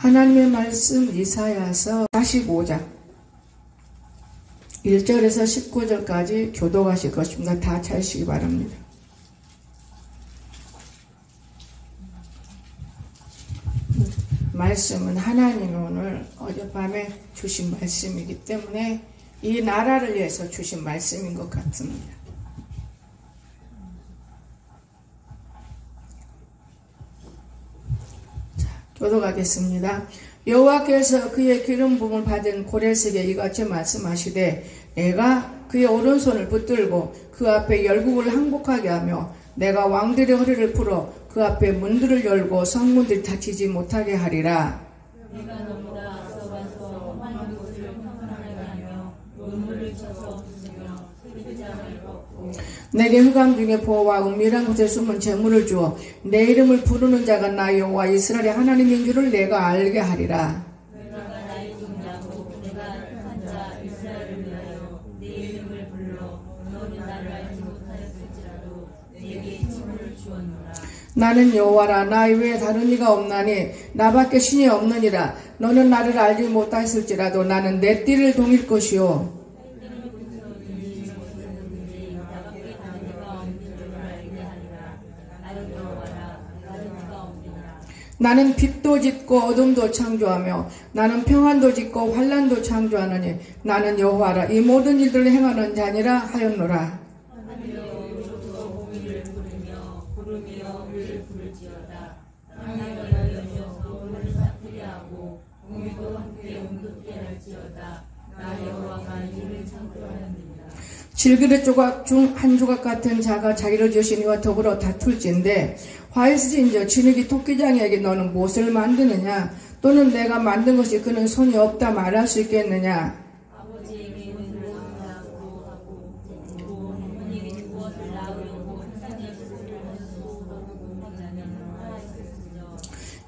하나님의 말씀 이사야서 45장 1절에서 19절까지 교독하실 것입니다. 다 찾으시기 바랍니다. 말씀은 하나님이 오늘 어젯밤에 주신 말씀이기 때문에 이 나라를 위해서 주신 말씀인 것 같습니다. 자, 교독하겠습니다. 여호와께서 그의 기름 부음을 받은 고레스에게 이같이 말씀하시되 내가 그의 오른손을 붙들고 그 앞에 열국을 항복하게 하며 내가 왕들의 허리를 풀어 그 앞에 문들을 열고 성문들이 닫히지 못하게 하리라. 내가 너보다 앞서가서 험한 곳을 평안하게 하며 문물을 쳐서 부수며 흑장을 꺾고 내게 흑암 중에 보호와 은밀한 곳에 숨은 재물을 주어 내 이름을 부르는 자가 나 여호와 이스라엘의 하나님인 줄을 내가 알게 하리라. 내가 나의 종이라고 내가 택한 자 이스라엘을 위하여 내 이름을 불러 너는 나를 알지 못하였을지라도 내게 재물을 주었노라. 나는 여호와라. 나 외에 다른 이가 없나니 나밖에 신이 없느니라. 너는 나를 알지 못하였을지라도 나는 내 띠를 동일 것이요 나는 빛도 짓고 어둠도 창조하며 나는 평안도 짓고 환난도 창조하느니 나는 여호와라. 이 모든 일들을 행하는 자니라 하였노라. 하늘로부터 공의를 부르며 구름이여 위를 부를지어다. 하나님여 여셔서 물을 싹트게 하고 공의도 함께 온급게 할지어다. 나 여호와가 이를 창조하였느니라. 질그릇 조각 중 한 조각 같은 자가 자기를 지으신 이와 더불어 다툴진대 화이스진저 진흙이 토끼장이에게 너는 무엇을 만드느냐 또는 내가 만든 것이 그는 손이 없다 말할 수 있겠느냐. 아버지에게 문을 낳고 하고 어머니에게 무엇을 낳으려고 세상에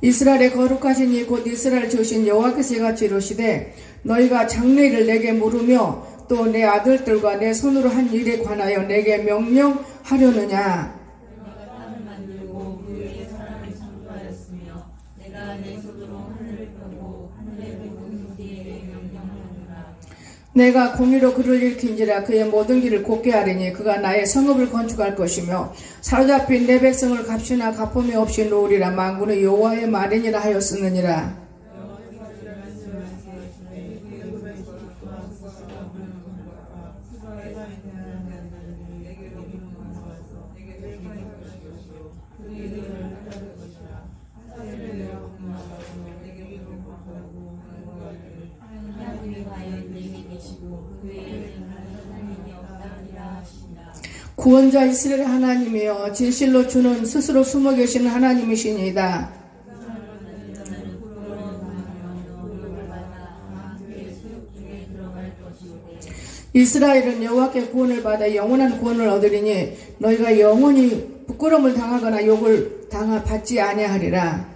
이스라엘의 거룩하신 이 곧 이스라엘 지으신 여호와께서 이같이 이르시되 너희가 장래일을 내게 물으며 또 내 아들들과 내 손으로 한 일에 관하여 내게 명령하려느냐. 내가 땅을 만들고 그 위에 사람을 창조하였으며 내가 내 손으로 하늘을 펴고 하늘의 모든 길에 명령하노라. 내가 공의로 그를 일으킨지라 그의 모든 길을 곧게 하리니 그가 나의 성읍을 건축할 것이며 사로잡힌 내 백성을 값이나 갚음이 없이 놓으리라. 만군의 여호와의 말이니라 하였으느니라. 구원자 이스라엘의 하나님이여 진실로 주는 스스로 숨어 계시는 하나님이시니이다. 이스라엘은 여호와께 구원을 받아 영원한 구원을 얻으리니 너희가 영원히 부끄러움을 당하거나 욕을 받지 아니하리라.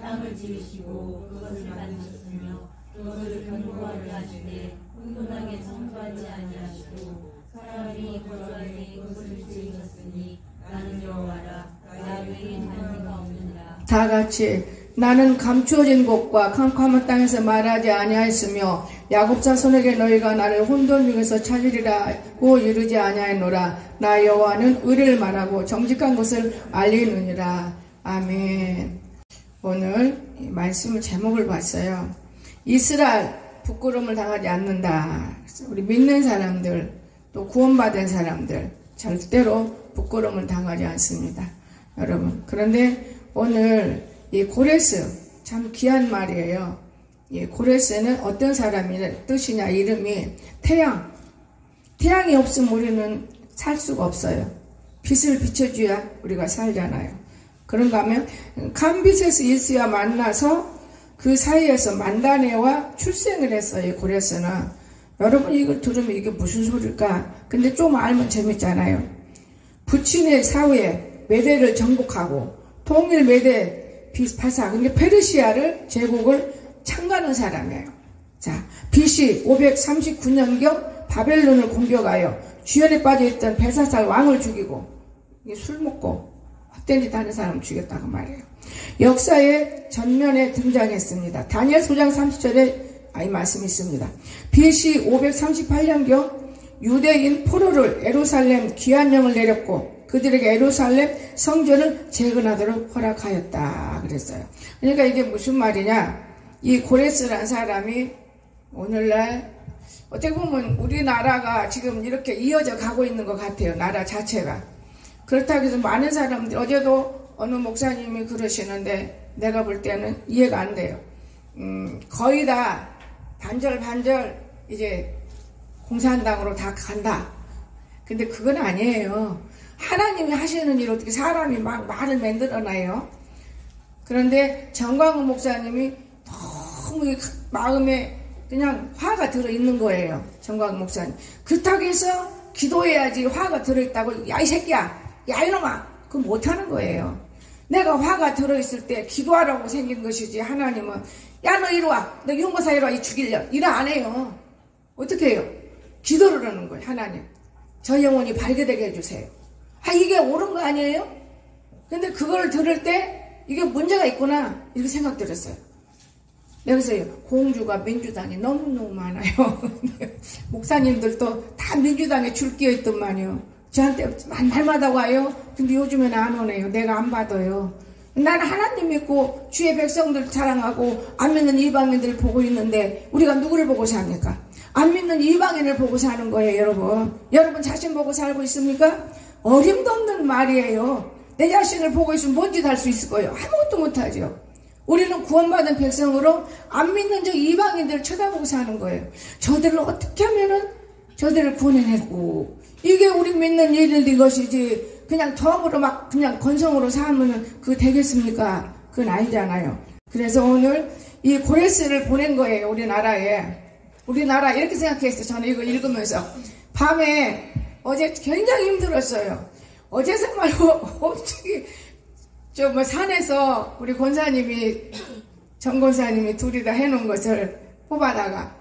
땅을 지으시고 그것을 만드셨으며 그것을 견고하게 하시되 혼돈하게 청소하지 아니하시고 사람이 거주할 때 그것을 지으셨으니 나는 여호와라. 나 외에 다른 이가 없느니라. 다 같이 나는 감추어진 곳과 캄캄한 땅에서 말하지 아니하였으며 야곱 자손에게 너희가 나를 혼돈 중에서 찾으리라고 이르지 아니하였노라. 나 여호와는 의를 말하고 정직한 것을 알리느니라. 아멘. 오늘 말씀을 제목을 봤어요. 이스라엘 부끄러움을 당하지 않는다. 우리 믿는 사람들 또 구원받은 사람들 절대로 부끄러움을 당하지 않습니다. 여러분 그런데 오늘 이 고레스 참 귀한 말이에요. 이 고레스는 어떤 사람의 뜻이냐. 이름이 태양이 없으면 우리는 살 수가 없어요. 빛을 비춰줘야 우리가 살잖아요. 그런가 하면 캄비세스 예수와 만나서 그 사이에서 만다네와 출생을 했어요. 고레스는. 여러분 이걸 들으면 이게 무슨 소리일까? 근데 좀 알면 재밌잖아요. 부친의 사후에 메대를 정복하고 통일 메대 비파사 그러니까 페르시아를 제국을 창간한 사람이에요. 자, BC 539년경 바벨론을 공격하여 주연에 빠져있던 벨사살 왕을 죽이고 술 먹고 헛된 짓 하는 사람 죽였다고 말해요. 역사의 전면에 등장했습니다. 다니엘 9장 30절에 이 말씀이 있습니다. BC 538년경 유대인 포로를 예루살렘 귀환령을 내렸고 그들에게 예루살렘 성전을 재건하도록 허락하였다 그랬어요. 그러니까 이게 무슨 말이냐, 이 고레스라는 사람이 오늘날 어떻게 보면 우리나라가 지금 이렇게 이어져 가고 있는 것 같아요. 나라 자체가. 그렇다고 해서 많은 사람들이, 어제도 어느 목사님이 그러시는데 내가 볼 때는 이해가 안 돼요. 거의 다 반절 이제 공산당으로 다 간다. 근데 그건 아니에요. 하나님이 하시는 일 어떻게 사람이 막 말을 만들어놔요. 그런데 정광훈 목사님이 너무 마음에 그냥 화가 들어있는 거예요. 정광훈 목사님. 그렇다고 해서 기도해야지 화가 들어있다고, 야 이 새끼야, 야 이놈아, 그거 못하는 거예요. 내가 화가 들어있을 때 기도하라고 생긴 것이지, 하나님은 야 너 이리 와, 너 용거사 이리 와, 이 죽일려, 이래 안 해요. 어떻게 해요? 기도를 하는 거예요. 하나님, 저 영혼이 발견되게 해주세요. 이게 옳은 거 아니에요? 근데 그걸 들을 때 이게 문제가 있구나 이렇게 생각 들었어요. 그래서 공주가 민주당이 너무너무 많아요. 목사님들도 다 민주당에 줄 끼어 있더만요. 저한테 말마다 와요. 근데 요즘에는 안 오네요. 내가 안 받아요. 나는 하나님 믿고 주의 백성들 사랑하고 안 믿는 이방인들을 보고 있는데 우리가 누구를 보고 삽니까? 안 믿는 이방인을 보고 사는 거예요. 여러분, 여러분 자신 보고 살고 있습니까? 어림도 없는 말이에요. 내 자신을 보고 있으면 뭔 짓 할 수 있을 거예요? 아무것도 못하죠. 우리는 구원받은 백성으로 안 믿는 저 이방인들을 쳐다보고 사는 거예요. 저들을 어떻게 하면은 저들을 구원해내고, 이게 우리 믿는 일인 것이지, 그냥 덤으로 막 그냥 건성으로 살면은 그거 되겠습니까? 그건 아니잖아요. 그래서 오늘 이 고레스를 보낸 거예요. 우리나라에. 우리나라 이렇게 생각했어요. 저는 이거 읽으면서 밤에 어제 굉장히 힘들었어요. 어제 정말로 어떻게 저 산에서 우리 권사님이, 정 권사님이 둘이 다 해놓은 것을 뽑아다가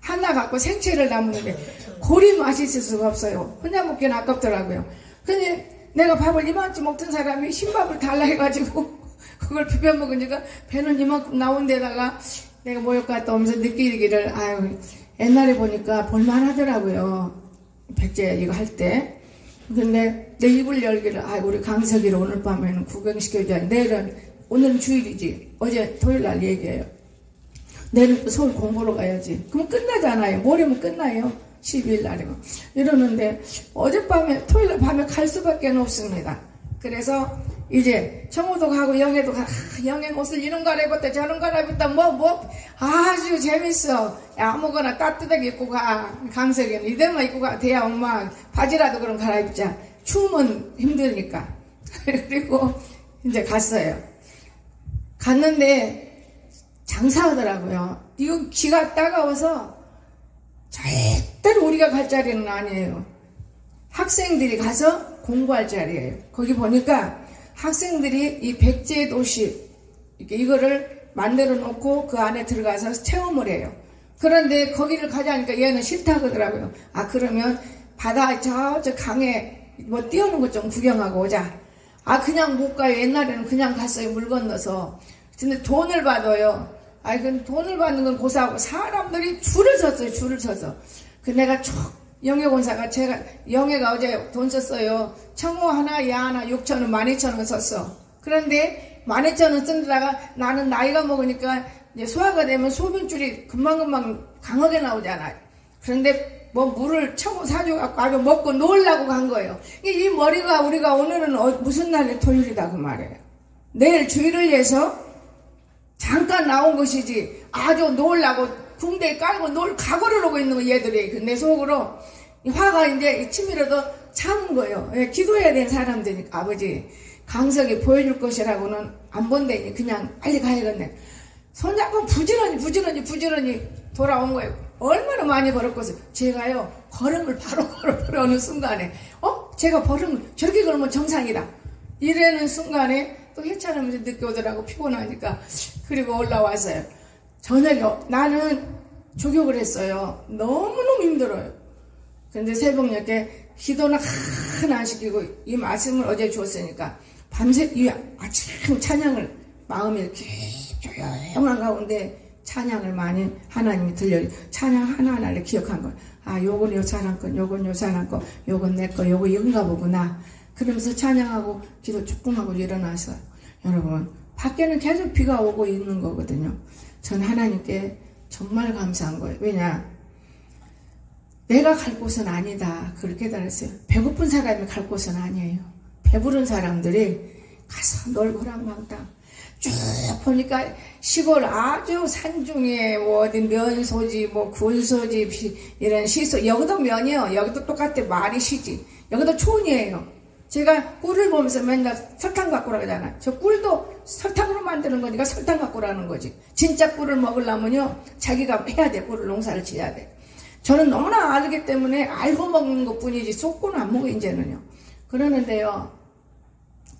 하나 갖고 생채를 담았는데 골이 맛있을 수가 없어요. 혼자 먹기는 아깝더라고요. 근데 내가 밥을 이만큼 먹던 사람이 흰밥을 달라 해가지고 그걸 비벼 먹으니까 배는 이만큼 나온 데다가 내가 모욕 갔다 오면서 느끼기를, 아유, 옛날에 보니까 볼만하더라고요. 백제 이거 할 때. 근데 내 입을 열기를, 아, 우리 강석이를 오늘 밤에는 구경시켜줘야 돼. 오늘은 주일이지. 어제 토요일날 얘기해요. 내일은 또 서울 공부로 가야지. 그럼 끝나잖아요. 모레면 끝나요. 12일 날이면. 이러는데 어젯밤에, 토요일날 밤에 갈 수밖에 없습니다. 그래서 이제 청호도 가고 영해도 가. 영해 옷을 이런 갈아입었다 저런 갈아입었다 아주 재밌어. 야, 아무거나 따뜻하게 입고 가. 강석이는 이대만 입고 가. 대야 엄마 바지라도 그럼 갈아입자. 추우면 힘드니까. 그리고 이제 갔어요. 갔는데 장사하더라고요. 이거 기가 따가워서 절대로 우리가 갈 자리는 아니에요. 학생들이 가서 공부할 자리예요. 거기 보니까 학생들이 이 백제 도시 이거를 만들어 놓고 그 안에 들어가서 체험을 해요. 그런데 거기를 가자니까 얘는 싫다 그러더라고요. 아, 그러면 바다 저 강에 뭐 뛰어오는 것 좀 구경하고 오자. 아, 그냥 못 가요. 옛날에는 그냥 갔어요. 물 건너서. 근데 돈을 받아요. 아이, 그 돈을 받는 건 고사하고 사람들이 줄을 섰어요. 줄을 서서. 그 내가 영예권사가 영예가 어제 돈 썼어요. 청호 하나, 야 하나 6,000원, 12,000원 썼어. 그런데 12,000원 쓴다가 나는 나이가 먹으니까 이제 소화가 되면 소변줄이 금방금방 강하게 나오잖아요. 그런데 뭐 물을 청호 사줘갖고 아주 먹고 놀라고 간 거예요. 이 머리가 우리가 오늘은 무슨 날에 토요일이다 그 말이에요. 내일 주일을 위해서 잠깐 나온 것이지 아주 놀라고 궁대에 깔고 놀 각오를 하고 있는 거 얘들이. 내 속으로 화가 이제 치밀어도 참은 거예요. 기도해야 되는 사람들이니까. 아버지 강석이 보여줄 것이라고는 안 본다니 그냥 빨리 가야겠네. 손잡고 부지런히 돌아온 거예요. 얼마나 많이 걸었겠어요. 제가요 걸음을 바로 걸어오는 순간에 제가 걸음을 저렇게 걸으면 정상이다 이러는 순간에 또 해찬하면서 늦게 오더라고. 피곤하니까. 그리고 올라왔어요. 저녁에 나는 조격을 했어요. 너무너무 힘들어요. 그런데 새벽녘에 기도는 하나 안 시키고 이 말씀을 어제 줬으니까 밤새 이 아침 찬양을 마음에 이렇게 조용한 가운데 찬양을 많이 하나님이 들려요. 찬양 하나하나를 기억한 거예요. 아, 요건 요 사람 거, 요건 요 사람 거, 요건 내 거, 요거 이건가 보구나. 그러면서 찬양하고 기도 조금 하고 일어나서 여러분 밖에는 계속 비가 오고 있는 거거든요. 전 하나님께 정말 감사한 거예요. 왜냐? 내가 갈 곳은 아니다. 그렇게 깨달았어요. 배고픈 사람이 갈 곳은 아니에요. 배부른 사람들이 가서 놀고랑망땅 쭉 보니까 시골 아주 산중에 뭐 어디 면소지 뭐 굴소지 이런 시소 여기도 면이요. 여기도 똑같아. 말이 시지. 여기도 촌이에요. 제가 꿀을 보면서 맨날 설탕 갖고 오라잖아요. 저 꿀도 설탕으로 만드는 거니까 설탕 갖고 오라는 거지. 진짜 꿀을 먹으려면요 자기가 해야 돼. 꿀을 농사를 지어야 돼. 저는 너무나 알기 때문에 알고 먹는 것 뿐이지 쏟고는 안 먹어 이제는요. 그러는데요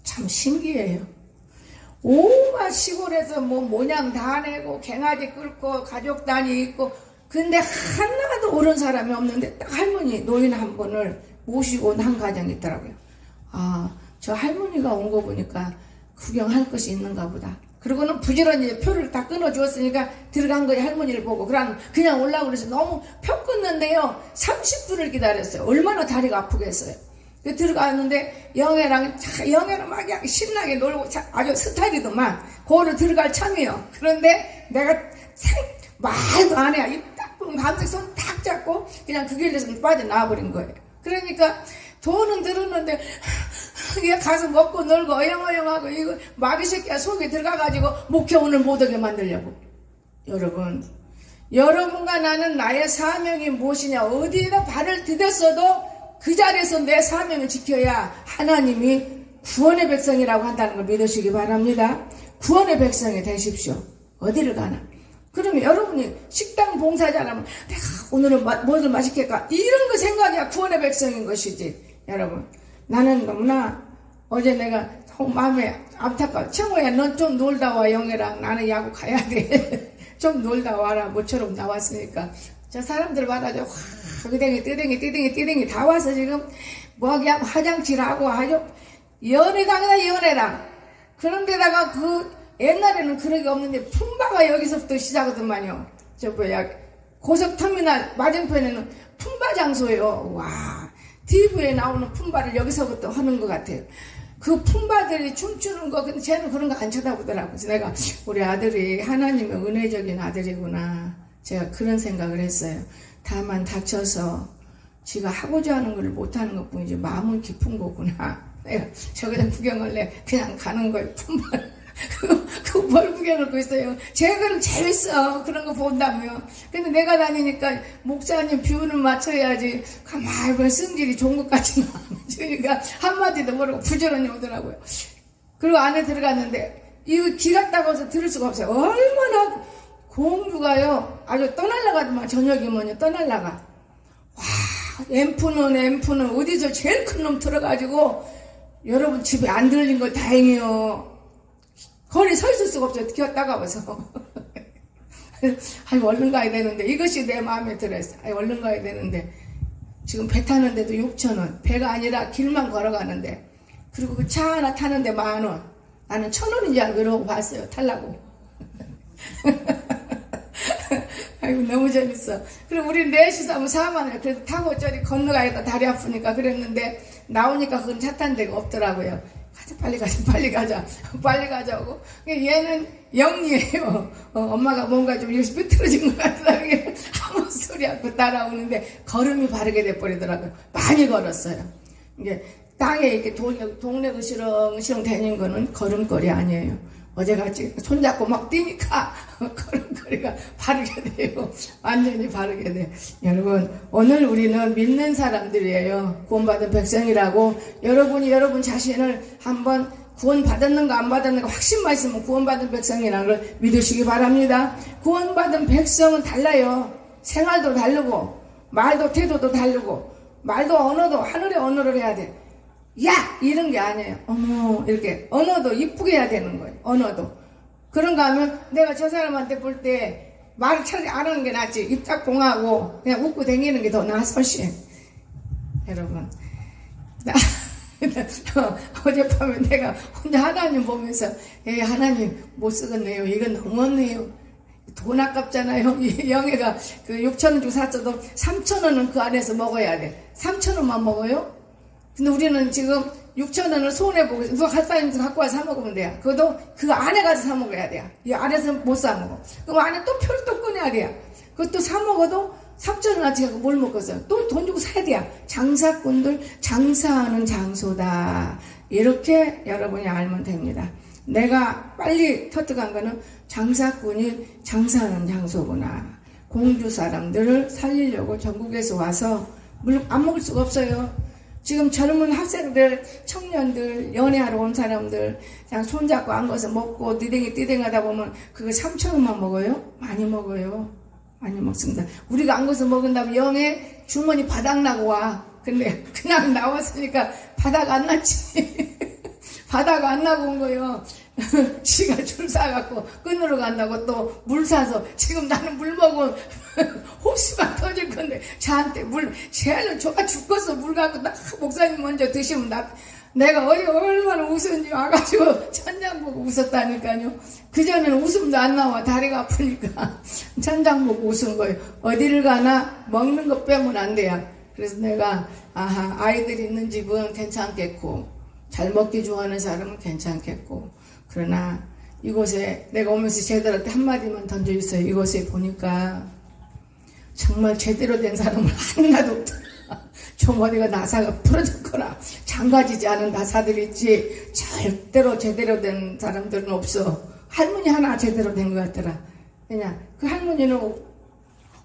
참 신기해요. 온갖 시골에서 뭐 모냥 다 내고 갱아지 끌고 가족 단위 있고 근데 하나도 옳은 사람이 없는데 딱 할머니 노인 한 분을 모시고 온 한 가정이 있더라고요. 아, 저 할머니가 온 거 보니까 구경할 것이 있는가 보다. 그리고는 부지런히 표를 다 끊어주었으니까 들어간 거에 할머니를 보고 그냥 올라오고 그래서 너무 표 끊는데요 30분을 기다렸어요. 얼마나 다리가 아프겠어요. 들어갔는데 영애랑 막 신나게 놀고 아주 스타일이더만 거기로 들어갈 참이요. 그런데 내가 말도 안 해. 입 딱 보면 감색 손 딱 잡고 그냥 그 길에서 빠져나와버린 거예요. 그러니까 돈은 들었는데 그냥 가서 먹고 놀고 어영어영하고 이거 마귀 새끼가 속에 들어가가지고 목회원을 못하게 만들려고. 여러분과 나는 나의 사명이 무엇이냐. 어디에다 발을 디뎠어도 그 자리에서 내 사명을 지켜야 하나님이 구원의 백성이라고 한다는 걸 믿으시기 바랍니다. 구원의 백성이 되십시오. 어디를 가나. 그러면 여러분이 식당 봉사자라면 내가 오늘은 뭐를 맛있게 할까 이런 거 생각이야 구원의 백성인 것이지. 여러분 나는 너무나 어제 내가 마음에 안타까워. 청호야 넌 좀 놀다 와. 영애랑 나는 야구 가야 돼. 좀 놀다 와라. 모처럼 나왔으니까 저 사람들 받아줘. 뜨댕이 다 와서 지금 뭐 그냥 화장실하고 아주 연애당이다 연애당. 그런데다가 그 옛날에는 그런 게 없는데 품바가 여기서부터 시작하더만요. 저 뭐야 고속터미널 맞은편에는 품바 장소예요. 와 TV에 나오는 품바를 여기서부터 하는 것 같아요. 그 품바들이 춤추는 거 근데 쟤는 그런 거 안 쳐다보더라고요. 그래서 내가 우리 아들이 하나님의 은혜적인 아들이구나. 제가 그런 생각을 했어요. 다만 다쳐서 지가 하고자 하는 걸 못하는 것 뿐이지 마음은 깊은 거구나. 내가 저기다 구경을 내 그냥 가는 거예요. 품바 뭘 구경하고 있어요. 쟤는 재밌어. 그런 거 본다며. 근데 내가 다니니까 목사님 뷰는 맞춰야지. 가만히 승질이 좋은 것 같지는 않아. 그러니까 한마디도 모르고 부지런히 오더라고요. 그리고 안에 들어갔는데 이거 길 갔다고 해서 들을 수가 없어요. 얼마나 공주가요. 아주 떠날라가더만 저녁이면요. 떠날라가. 와 앰프는 어디서 제일 큰 놈 들어가지고 여러분 집에 안 들린 거 다행이에요. 거리 서 있을 수가 없어요. 기어 따가워서. 아이 얼른 가야 되는데 이것이 내 마음에 들어있어. 아이 얼른 가야 되는데 지금 배 타는데도 6,000원. 배가 아니라 길만 걸어가는데 그리고 그 차 하나 타는데 10,000원. 나는 1,000원인 줄 알고 이러고 봤어요. 타려고. 아이고 너무 재밌어. 그럼 우리 넷이서 하면 4만원. 그래서 타고 저리 건너가야겠다. 다리 아프니까 그랬는데 나오니까 그건 차 탄 데가 없더라고요. 빨리 가자고. 얘는 영리해요. 엄마가 뭔가 좀 열심히 틀어진 것 같다. 아무 소리 않고 따라오는데 걸음이 바르게 돼버리더라고요. 많이 걸었어요. 이게 땅에 이렇게 동네 으시렁으시렁 다니는 거는 걸음걸이 아니에요. 어제같이 손잡고 막 뛰니까 걸음걸이가 바르게 돼요. 완전히 바르게 돼요. 여러분 오늘 우리는 믿는 사람들이에요. 구원받은 백성이라고. 여러분이 여러분 자신을 한번 구원받았는가 안 받았는가 확신만 있으면 구원받은 백성이라는 걸 믿으시기 바랍니다. 구원받은 백성은 달라요. 생활도 다르고 말도 태도도 다르고 말도 언어도 하늘의 언어를 해야 돼. 야! 이런 게 아니에요. 어머, 이렇게. 언어도 이쁘게 해야 되는 거예요. 언어도. 그런가 하면 내가 저 사람한테 볼 때 말을 차라리 안 하는 게 낫지. 입 딱 봉하고 그냥 웃고 다니는 게 더 나아, 훨씬. 여러분, 어젯밤에 내가 혼자 하나님 보면서 하나님 못 쓰겠네요. 이건 너무하네요. 돈 아깝잖아요. 영애가 그 6,000원 주고 샀어도 3,000원은 그 안에서 먹어야 돼. 3,000원만 먹어요? 근데 우리는 지금 6,000원을 손해보고 누가 할 갖고 와서 사 먹으면 돼요. 그것도 그 안에 가서 사 먹어야 돼요. 이 안에서 못 사 먹어. 그럼 안에 또 표를 또 꺼내야 돼요. 그것도 사 먹어도 3,000원어치 갖고 뭘 먹겠어요? 또 돈 주고 사야 돼요. 장사꾼들 장사하는 장소다. 이렇게 여러분이 알면 됩니다. 내가 빨리 터득한 거는 장사꾼이 장사하는 장소구나. 공주 사람들을 살리려고 전국에서 와서 물 안 먹을 수가 없어요. 지금 젊은 학생들, 청년들, 연애하러 온 사람들 그냥 손잡고 앉아서 먹고 띠댕하다 보면 그거 3,000원만 먹어요? 많이 먹어요. 많이 먹습니다. 우리가 앉아서 먹은다면 영에 주머니 바닥나고 와. 근데 그냥 나왔으니까 바닥 안 났지. 바닥 안 나고 온 거예요. 지가 줄 사갖고 끈으로 간다고 또 물 사서 지금 나는 물 먹으면 혹시만 터질 건데 저한테 물 제일 저가 죽겠어. 물 갖고 딱 목사님 먼저 드시면 내가 얼마나 웃었는지 와가지고 천장 보고 웃었다니까요. 그전에는 웃음도 안 나와. 다리가 아프니까 천장 보고 웃은 거예요. 어디를 가나 먹는 거 빼면 안 돼요. 그래서 내가 아이들 있는 집은 괜찮겠고 잘 먹기 좋아하는 사람은 괜찮겠고 그러나 이곳에 내가 오면서 쟤들한테 한마디만 던져주세요. 이곳에 보니까 정말 제대로 된 사람은 하나도 없더라. 좀 어디가 나사가 부러졌거나 장가지지 않은 나사들이 있지 절대로 제대로 된 사람들은 없어. 할머니 하나 제대로 된 것 같더라. 그냥 그 할머니는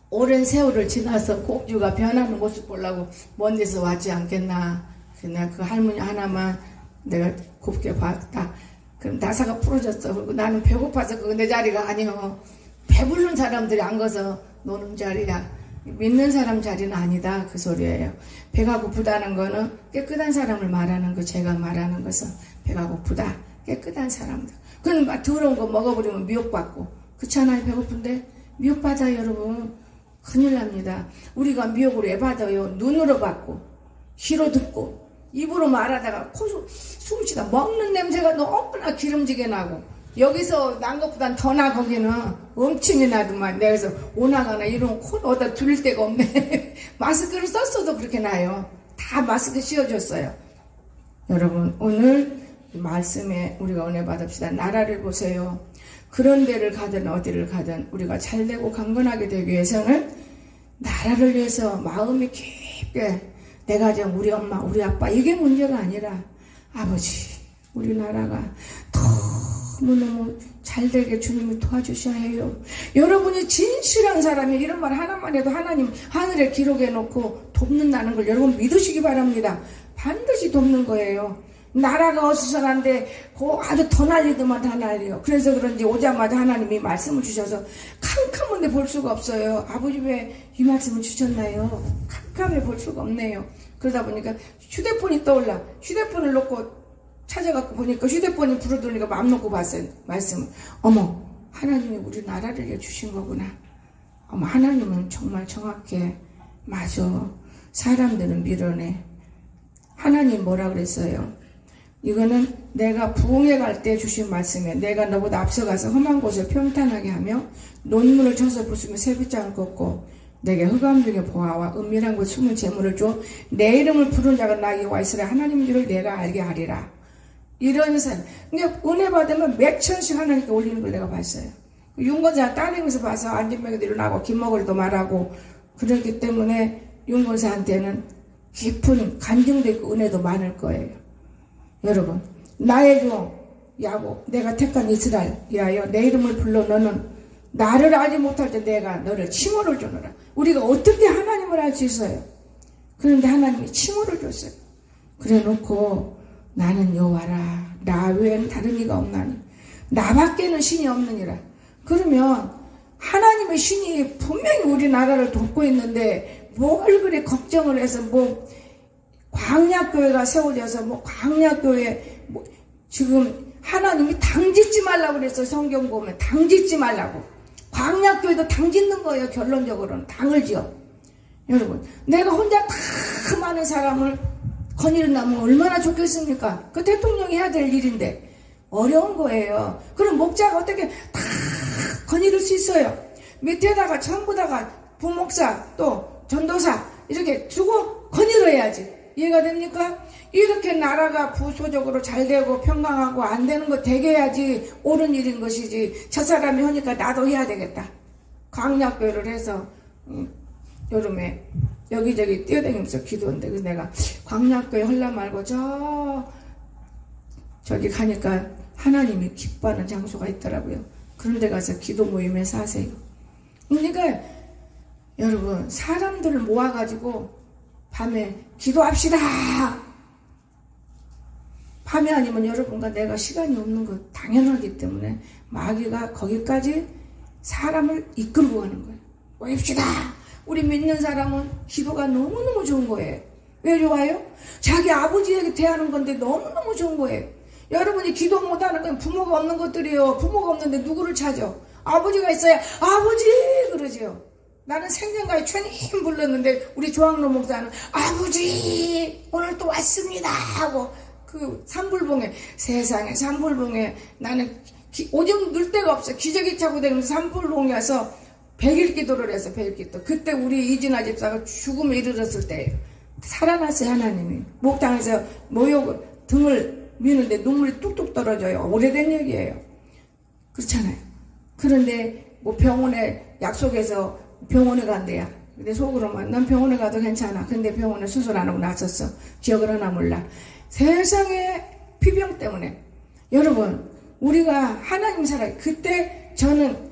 오랜 세월을 지나서 공주가 변하는 모습 보려고 먼 데서 왔지 않겠나. 그냥 그 할머니 하나만 내가 곱게 봤다. 그럼 나사가 부러졌어. 그리고 나는 배고파서 그거 내 자리가 아니요. 배부른 사람들이 앉아서 노는 자리야. 믿는 사람 자리는 아니다. 그 소리예요. 배가 고프다는 거는 깨끗한 사람을 말하는 거. 제가 말하는 것은 배가 고프다. 깨끗한 사람들. 그건 막 더러운 거 먹어버리면 미혹받고. 그렇잖아요. 배고픈데 미혹받아요 여러분. 큰일 납니다. 우리가 미혹을 왜 받아요? 눈으로 받고 귀로 듣고 입으로 말하다가 숨쉬다 먹는 냄새가 너무나 기름지게 나고 여기서 난 것보단 더 나. 거기는 엄청이 나더만. 내가 그래서 오나가나 이런 코 어디다 둘 데가 없네. 마스크를 썼어도 그렇게 나요. 다 마스크 씌워줬어요. 여러분 오늘 말씀에 우리가 은혜 받읍시다. 나라를 보세요. 그런 데를 가든 어디를 가든 우리가 잘되고 강건하게 되기 위해서는 나라를 위해서 마음이 깊게 내 가정, 우리 엄마, 우리 아빠 이게 문제가 아니라 아버지 우리나라가 너무너무 잘되게 주님이 도와주셔야 해요. 여러분이 진실한 사람이 이런 말 하나만 해도 하나님 하늘에 기록해 놓고 돕는다는 걸 여러분 믿으시기 바랍니다. 반드시 돕는 거예요. 나라가 어수선한데 아주 더 난리더만 다 난리요. 그래서 그런지 오자마자 하나님이 말씀을 주셔서 캄캄한데 볼 수가 없어요. 아버지 왜 이 말씀을 주셨나요? 캄캄해 볼 수가 없네요. 그러다 보니까 휴대폰이 떠올라. 휴대폰을 놓고 찾아갖고 보니까 휴대폰이 부르더니까 마음 놓고 봤어요. 말씀을. 어머 하나님이 우리 나라를 위해 주신 거구나. 어머 하나님은 정말 정확해. 맞아. 사람들은 밀어내. 하나님 뭐라 그랬어요? 이거는 내가 부흥회 갈 때 주신 말씀에 내가 너보다 앞서가서 험한 곳을 평탄하게 하며 논문을 쳐서 부수며 새빗장을 걷고 내게 흑암 중에 보아와 은밀한 곳 숨은 재물을 줘 내 이름을 부른 자가 나 여호와 이스라엘 하나님인 줄을 내가 알게 하리라. 이런 사람. 그러니까 은혜 받으면 몇 천씩 하나님께 올리는 걸 내가 봤어요. 윤건사 따르면서 봐서 안전병에도 일어나고 김먹으리도 말하고 그렇기 때문에 윤건사한테는 깊은 간증도 있고 은혜도 많을 거예요. 여러분 나의 종 야곱 내가 택한 이스라엘 위하여 내 이름을 불러 너는 나를 알지 못할 때 내가 너를 칭호를 주노라. 우리가 어떻게 하나님을 알 수 있어요? 그런데 하나님이 칭호를 줬어요. 그래 놓고 나는 여호와라 나 외에는 다른 이가 없나니 나밖에는 신이 없느니라. 그러면 하나님의 신이 분명히 우리나라를 돕고 있는데 뭘 그래 걱정을 해서 뭐 광야교회가 세워져서 뭐 광야교회 뭐 지금 하나님이 당 짓지 말라고 그랬어요. 성경 보면 당 짓지 말라고. 광야교회도 당 짓는 거예요. 결론적으로는 당을 지어. 여러분, 내가 혼자 다 많은 사람을 거느린다면 얼마나 좋겠습니까? 그 대통령이 해야 될 일인데 어려운 거예요. 그럼 목자가 어떻게 다 거느릴 수 있어요? 밑에다가 전부 다가 부목사 또 전도사 이렇게 두고 거느려야지. 이해가 됩니까? 이렇게 나라가 부소적으로 잘 되고 평강하고 안 되는 거 되게 해야지 옳은 일인 것이지. 저 사람이 하니까 나도 해야 되겠다. 광약교회를 해서 여름에 여기저기 뛰어다니면서 기도한데, 그래서 내가 광약교회 헐라 말고 저기 가니까 하나님이 기뻐하는 장소가 있더라고요. 그런 데 가서 기도 모임에서 하세요. 그러니까 여러분, 사람들을 모아가지고 밤에 기도합시다. 밤에 아니면 여러분과 내가 시간이 없는 거 당연하기 때문에 마귀가 거기까지 사람을 이끌고 가는 거예요. 모입시다. 우리 믿는 사람은 기도가 너무너무 좋은 거예요. 왜 좋아요? 자기 아버지에게 대하는 건데 너무너무 좋은 거예요. 여러분이 기도 못하는 건 부모가 없는 것들이요. 부모가 없는데 누구를 찾아? 아버지가 있어야 아버지 그러지요. 나는 생전까지 주님 불렀는데 우리 조항로 목사는 아버지 오늘 또 왔습니다 하고 그 산불봉에, 세상에 산불봉에 나는 오줌 넣을 데가 없어. 기저귀 차고 다니면서 산불봉에 와서 100일 기도를 해서 100일 기도. 그때 우리 이진아 집사가 죽음에 이르렀을 때예요. 살아났어요. 하나님이 목당에서 모욕 등을 미는데 눈물이 뚝뚝 떨어져요. 오래된 얘기예요. 그렇잖아요. 그런데 뭐 병원에 약속해서 병원에 간대야. 근데 속으로만 넌 병원에 가도 괜찮아. 근데 병원에 수술 안 하고 나섰어. 기억을 하나 몰라. 세상에 피병 때문에. 여러분, 우리가 하나님 살아요. 그때 저는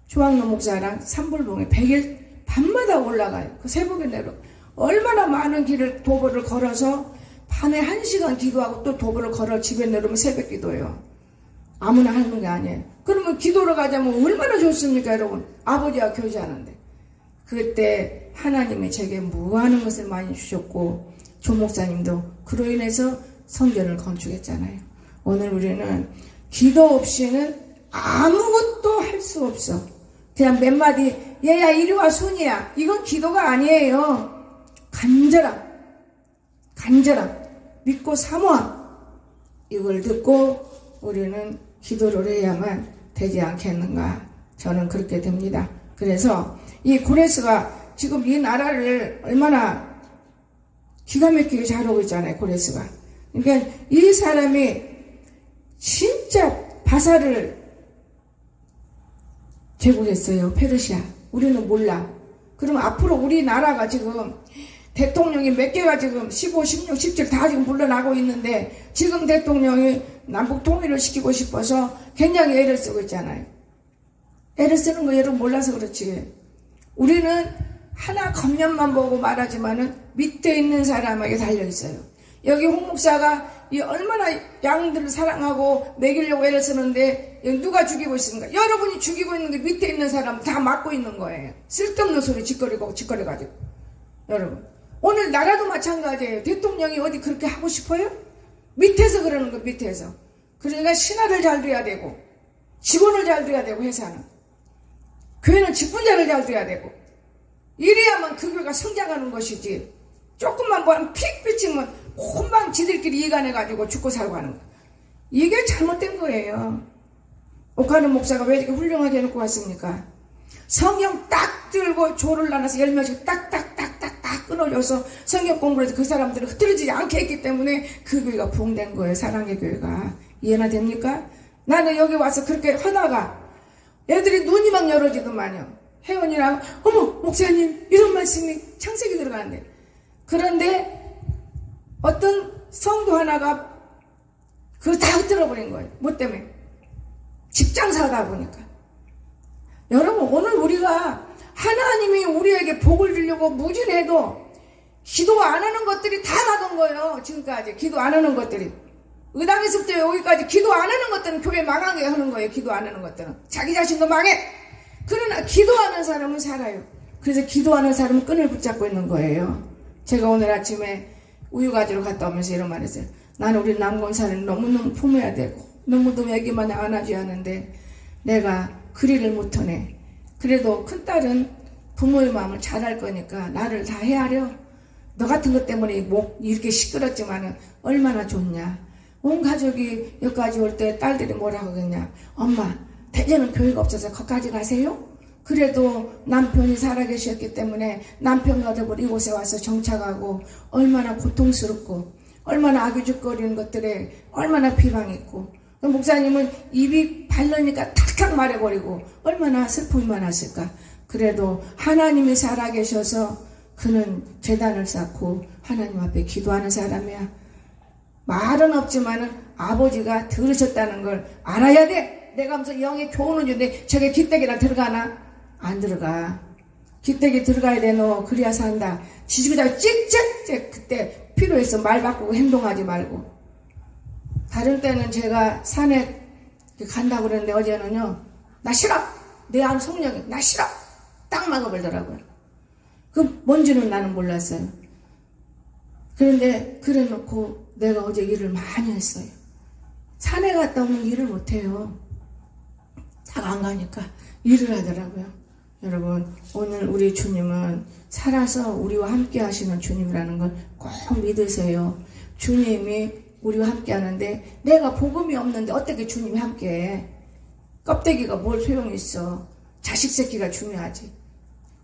조항로 목사랑 산불봉에 100일 밤마다 올라가요. 그 새벽에 내려 얼마나 많은 길을 도보를 걸어서 밤에 1시간 기도하고 또 도보를 걸어 집에 내려오면 새벽 기도예요. 아무나 하는 게 아니에요. 그러면 기도를 가자면 얼마나 좋습니까, 여러분? 아버지와 교제하는데. 그때 하나님이 제게 무한한 것을 많이 주셨고, 조 목사님도 그로 인해서 성전을 건축했잖아요. 오늘 우리는 기도 없이는 아무것도 할 수 없어. 그냥 몇 마디, 얘야 이리 와 순이야. 이건 기도가 아니에요. 간절함, 믿고 사모함. 이걸 듣고 우리는 기도를 해야만 되지 않겠는가. 저는 그렇게 됩니다. 그래서 이 고레스가 지금 이 나라를 얼마나 기가 막히게 잘하고 있잖아요. 고레스가. 그러니까 이 사람이 진짜 바사를 제국했어요. 페르시아. 우리는 몰라. 그럼 앞으로 우리나라가 지금 대통령이 몇 개가 지금 15, 16, 17 다 지금 물러나고 있는데 지금 대통령이 남북 통일을 시키고 싶어서 굉장히 애를 쓰고 있잖아요. 애를 쓰는 거 여러분 몰라서 그렇지. 우리는 하나 겉면만 보고 말하지만은 밑에 있는 사람에게 달려있어요. 여기 홍 목사가 이 얼마나 양들을 사랑하고 먹이려고 애를 쓰는데 누가 죽이고 있습니까? 여러분이 죽이고 있는 게 밑에 있는 사람 다 막고 있는 거예요. 쓸데없는 소리 짓거려가지고. 여러분, 오늘 나라도 마찬가지예요. 대통령이 어디 그렇게 하고 싶어요? 밑에서 그러는 거, 밑에서. 그러니까 신하를 잘 돼야 되고 직원을 잘 돼야 되고, 회사는 교회는 직분자를 잘 돼야 되고, 이래야만 그 교회가 성장하는 것이지. 조금만 뭐 픽 비치면 금방 지들끼리 이간해가지고 죽고 살고 하는 거. 이게 잘못된 거예요. 옥하는 목사가 왜 이렇게 훌륭하게 해놓고 왔습니까? 성경 딱 들고 조를 나눠서 10명씩 딱딱딱딱딱 끊어줘서 성경 공부를 해서 그 사람들을 흐트러지지 않게 했기 때문에 그 교회가 부흥된 거예요. 사랑의 교회가. 이해나 됩니까? 나는 여기 와서 그렇게 하다가 애들이 눈이 막 열어지더만요. 혜원이랑 어머 목사님 이런 말씀이 창세기 들어가는데. 그런데 어떤 성도 하나가 그걸 다 흩어버린 거예요. 뭐 때문에? 집장사다 보니까. 여러분, 오늘 우리가 하나님이 우리에게 복을 주려고 무진해도 기도 안 하는 것들이 다 나던 거예요. 지금까지 기도 안 하는 것들이. 의당에서부터 여기까지 기도 안 하는 것들은 교회 망하게 하는 거예요. 기도 안 하는 것들은 자기 자신도 망해. 그러나 기도하는 사람은 살아요. 그래서 기도하는 사람은 끈을 붙잡고 있는 거예요. 제가 오늘 아침에 우유 가지러 갔다 오면서 이런 말 했어요. 나는 우리 남권사를 너무너무 품어야 되고 너무너무 애기만 안아줘야 하는데 내가 그리를 못하네. 그래도 큰딸은 부모의 마음을 잘 알 거니까 나를 다 헤아려. 너 같은 것 때문에 목 이렇게 시끄럽지만은 얼마나 좋냐. 온 가족이 여기까지 올 때 딸들이 뭐라고 그러냐. 엄마, 대전은 교회가 없어서 거기까지 가세요? 그래도 남편이 살아계셨기 때문에 남편과 더불어 이곳에 와서 정착하고 얼마나 고통스럽고 얼마나 악유죽거리는 것들에 얼마나 비방이 있고 목사님은 입이 발르니까 탁탁 말해버리고 얼마나 슬픔이 많았을까. 그래도 하나님이 살아계셔서 그는 제단을 쌓고 하나님 앞에 기도하는 사람이야. 말은 없지만은 아버지가 들으셨다는 걸 알아야 돼. 내가 무슨 영의 교훈을 주는데 저게 기대기라 들어가나? 안 들어가. 기대기 들어가야 돼. 너 그래야 산다. 지지구자 찍찍찍. 그때 필요해서 말 바꾸고 행동하지 말고. 다른 때는 제가 산에 간다고 그랬는데 어제는요. 나 싫어. 내 아는 성령이 나 싫어. 딱 막아버리더라고요. 그 뭔지는 나는 몰랐어요. 그런데 그래놓고 내가 어제 일을 많이 했어요. 산에 갔다 오면 일을 못해요. 딱 안 가니까 일을 하더라고요. 여러분, 오늘 우리 주님은 살아서 우리와 함께 하시는 주님이라는 걸 꼭 믿으세요. 주님이 우리와 함께 하는데 내가 복음이 없는데 어떻게 주님이 함께 해? 껍데기가 뭘 소용이 있어. 자식 새끼가 중요하지.